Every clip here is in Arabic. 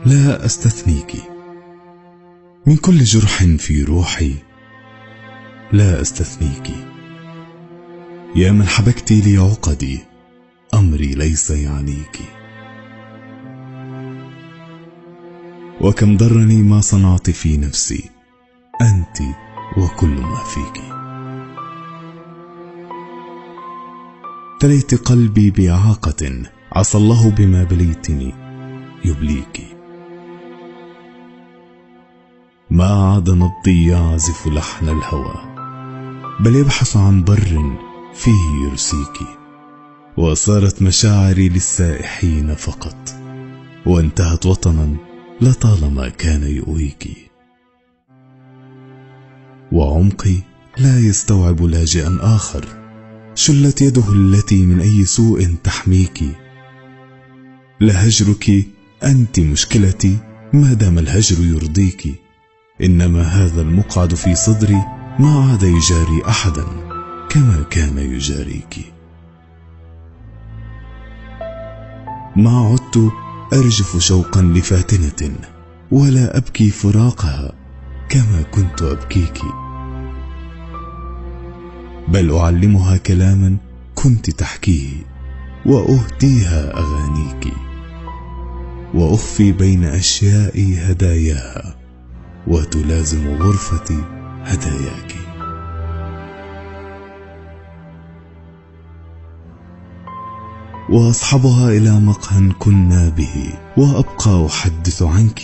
لا أستثنيك، من كل جرح في روحي لا أستثنيك. يا من حبكت لي عقدي، أمري ليس يعنيك. وكم ضرني ما صنعت في نفسي، أنت وكل ما فيك. تليت قلبي بإعاقة، عسى الله بما بليتني يبليك. ما عاد نبضي يعزف لحن الهوى، بل يبحث عن بر فيه يرسيك. وصارت مشاعري للسائحين فقط، وانتهت وطنا لطالما كان يؤويك. وعمقي لا يستوعب لاجئا آخر، شلت يده التي من أي سوء تحميك. لهجرك أنت مشكلتي ما دام الهجر يرضيك. إنما هذا المقعد في صدري ما عاد يجاري أحدا كما كان يجاريك. ما عدت أرجف شوقا لفاتنة، ولا أبكي فراقها كما كنت أبكيك. بل أعلمها كلاما كنت تحكيه، وأهديها أغانيك، وأخفي بين أشيائي هداياها، وتلازم غرفتي هداياك. وأصحبها إلى مقهى كنا به، وأبقى أحدث عنك،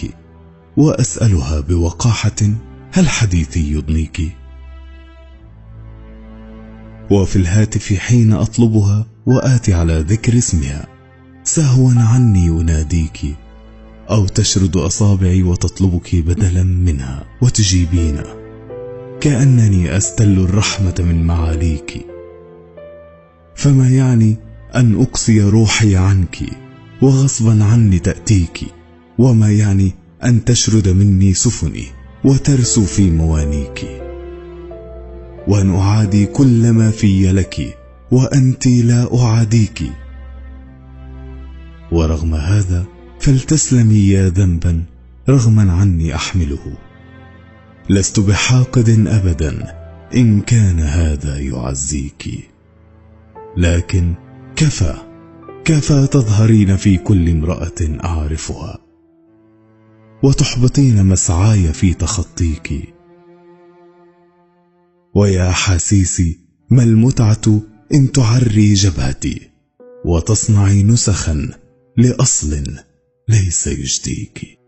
وأسألها بوقاحة هل حديثي يضنيك. وفي الهاتف حين أطلبها وآتي على ذكر اسمها، سهوا عني يناديك، أو تشرد أصابعي وتطلبك بدلا منها وتجيبين، كأنني أستل الرحمة من معاليك. فما يعني أن أقصي روحي عنك وغصبا عني تأتيك، وما يعني أن تشرد مني سفني وترسو في موانيك، وأن أعادي كل ما في لك وأنت لا أعاديك. ورغم هذا فلتسلمي يا ذنبا رغما عني أحمله، لست بحاقد أبدا إن كان هذا يعزيك. لكن كفى تظهرين في كل امرأة أعرفها، وتحبطين مسعاي في تخطيك. ويا أحاسيسي ما المتعة إن تعري جبهتي، وتصنعي نسخا لأصل ليس يجديك.